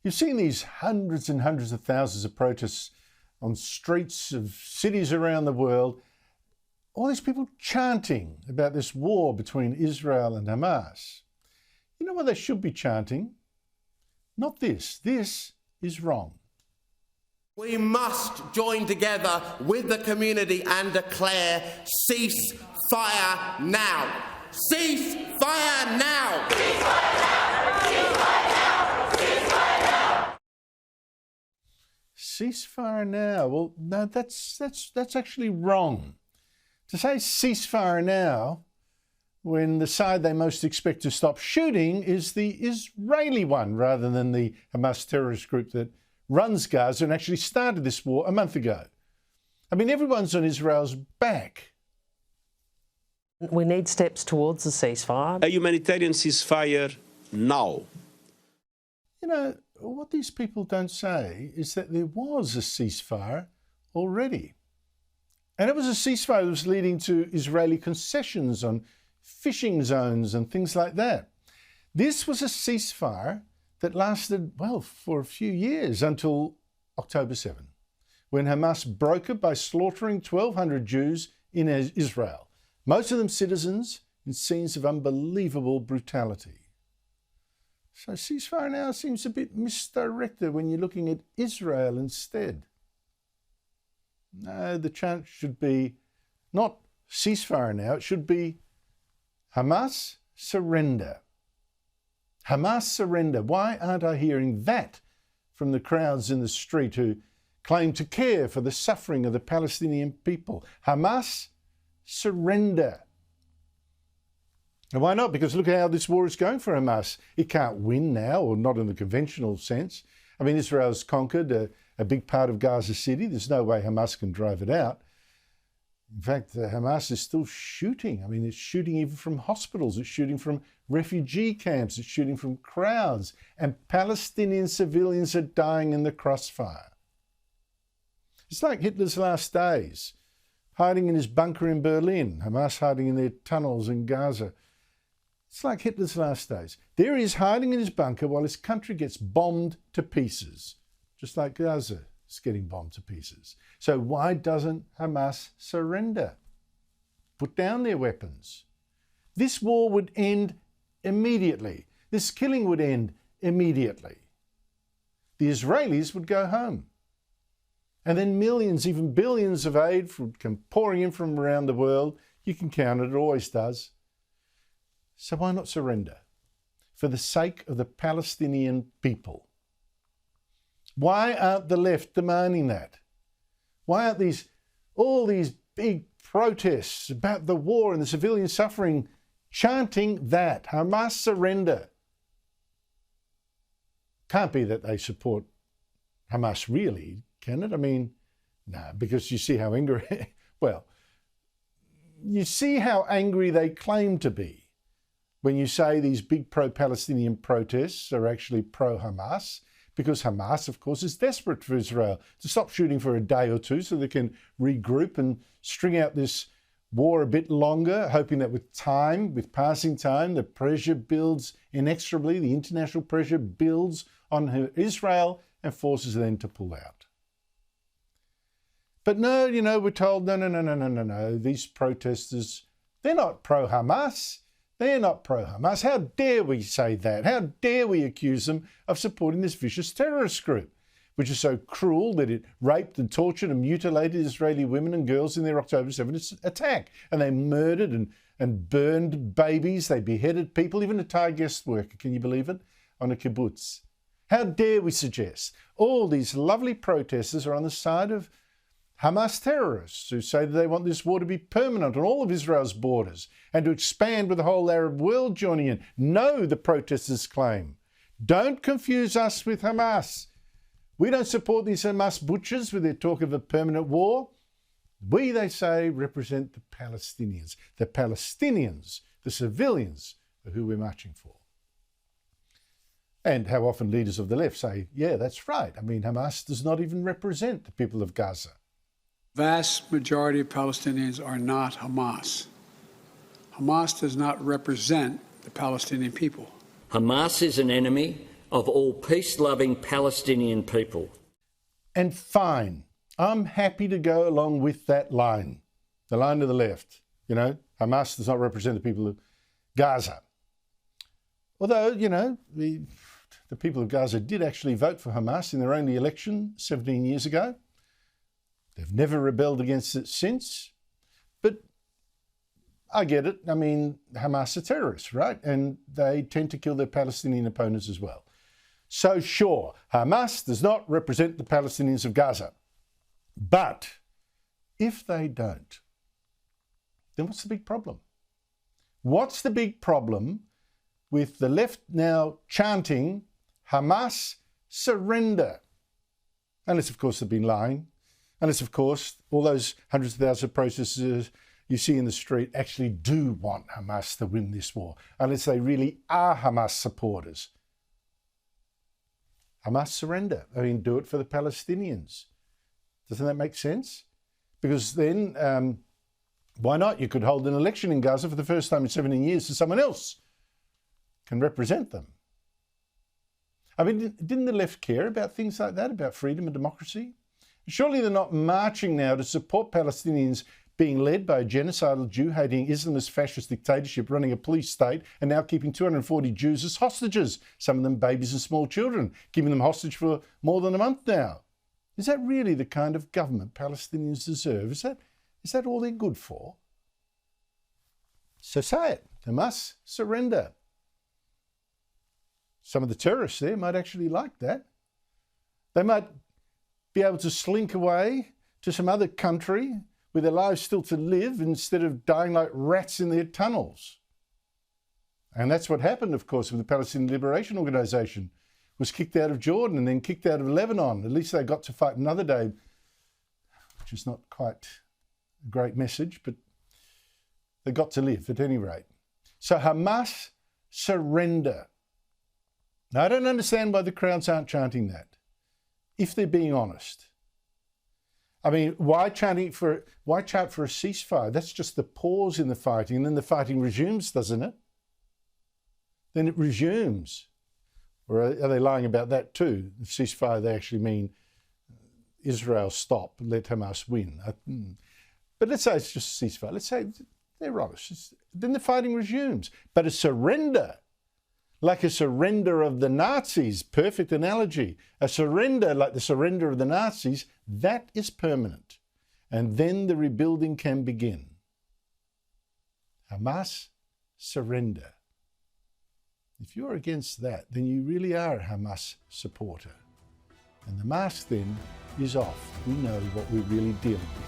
You've seen these hundreds and hundreds of thousands of protests on streets of cities around the world. All these people chanting about this war between Israel and Hamas. You know what they should be chanting? Not this. This is wrong. We must join together with the community and declare ceasefire now. Ceasefire now! Ceasefire now! Ceasefire now! Ceasefire now! Ceasefire now. Well, no, that's actually wrong. To say ceasefire now when the side they most expect to stop shooting is the Israeli one rather than the Hamas terrorist group that runs Gaza and actually started this war a month ago. I mean, everyone's on Israel's back. We need steps towards a ceasefire. A humanitarian ceasefire now. You know, what these people don't say is that there was a ceasefire already. And it was a ceasefire that was leading to Israeli concessions on fishing zones and things like that. This was a ceasefire that lasted, well, for a few years until October 7, when Hamas broke it by slaughtering 1,200 Jews in Israel, most of them citizens, in scenes of unbelievable brutality. So ceasefire now seems a bit misdirected when you're looking at Israel instead. No, the chant should be not ceasefire now, it should be Hamas surrender. Hamas surrender. Why aren't I hearing that from the crowds in the street who claim to care for the suffering of the Palestinian people? Hamas surrender. And why not? Because look how this war is going for Hamas. It can't win now, or not in the conventional sense. I mean, Israel's conquered a big part of Gaza City. There's no way Hamas can drive it out. In fact, Hamas is still shooting. I mean, it's shooting even from hospitals. It's shooting from refugee camps. It's shooting from crowds. And Palestinian civilians are dying in the crossfire. It's like Hitler's last days, hiding in his bunker in Berlin, Hamas hiding in their tunnels in Gaza. It's like Hitler's last days. There he is hiding in his bunker while his country gets bombed to pieces, just like Gaza is getting bombed to pieces. So why doesn't Hamas surrender? Put down their weapons. This war would end immediately. This killing would end immediately. The Israelis would go home. And then millions, even billions of aid would come pouring in from around the world. You can count it, it always does. So why not surrender? For the sake of the Palestinian people. Why aren't the left demanding that? Why aren't all these big protests about the war and the civilian suffering chanting that? Hamas surrender. Can't be that they support Hamas really, can it? I mean, no, because you see how angry, well, you see how angry they claim to be when you say these big pro-Palestinian protests are actually pro-Hamas, because Hamas, of course, is desperate for Israel to stop shooting for a day or two so they can regroup and string out this war a bit longer, hoping that with passing time, the pressure builds inexorably, the international pressure builds on Israel and forces them to pull out. But no, you know, we're told, no, these protesters, they're not pro-Hamas. They're not pro-Hamas. How dare we say that? How dare we accuse them of supporting this vicious terrorist group, which is so cruel that it raped and tortured and mutilated Israeli women and girls in their October 7th attack. And they murdered and burned babies. They beheaded people, even a Thai guest worker, can you believe it, on a kibbutz. How dare we suggest all these lovely protesters are on the side of Hamas terrorists who say that they want this war to be permanent on all of Israel's borders and to expand with the whole Arab world joining in. No, the protesters claim. Don't confuse us with Hamas. We don't support these Hamas butchers with their talk of a permanent war. We, they say, represent the Palestinians. The Palestinians, the civilians, are who we're marching for. And how often leaders of the left say, yeah, that's right. I mean, Hamas does not even represent the people of Gaza. Vast majority of Palestinians are not Hamas. Hamas does not represent the Palestinian people. Hamas is an enemy of all peace-loving Palestinian people. And fine, I'm happy to go along with that line, the line to the left. You know, Hamas does not represent the people of Gaza. Although, you know, the people of Gaza did actually vote for Hamas in their only election 17 years ago. They've never rebelled against it since. But I get it. I mean, Hamas are terrorists, right? And they tend to kill their Palestinian opponents as well. So sure, Hamas does not represent the Palestinians of Gaza. But if they don't, then what's the big problem? What's the big problem with the left now chanting, Hamas, surrender? Unless, of course, they've been lying. Unless, of course, all those hundreds of thousands of protesters you see in the street actually do want Hamas to win this war. Unless they really are Hamas supporters. Hamas surrender. I mean, do it for the Palestinians. Doesn't that make sense? Because then, why not? You could hold an election in Gaza for the first time in 17 years so someone else can represent them. I mean, didn't the left care about things like that, about freedom and democracy? Surely they're not marching now to support Palestinians being led by a genocidal Jew-hating Islamist fascist dictatorship running a police state and now keeping 240 Jews as hostages, some of them babies and small children, keeping them hostage for more than a month now. Is that really the kind of government Palestinians deserve? Is that all they're good for? So say it. They must surrender. Some of the terrorists there might actually like that. They might be able to slink away to some other country with their lives still to live instead of dying like rats in their tunnels. And that's what happened, of course, with the Palestinian Liberation Organization. Was kicked out of Jordan and then kicked out of Lebanon. At least they got to fight another day, which is not quite a great message, but they got to live at any rate. So Hamas, surrender. Now, I don't understand why the crowds aren't chanting that, if they're being honest. I mean, why chant for a ceasefire? That's just the pause in the fighting, and then the fighting resumes, doesn't it? Then it resumes. Or are they lying about that too? The ceasefire, they actually mean Israel stop, let Hamas win. But let's say it's just a ceasefire. Let's say they're honest. Then the fighting resumes. But a surrender, like a surrender of the Nazis, perfect analogy. A surrender like the surrender of the Nazis, that is permanent. And then the rebuilding can begin. Hamas, surrender. If you're against that, then you really are a Hamas supporter. And the mask then is off. We know what we're really dealing with.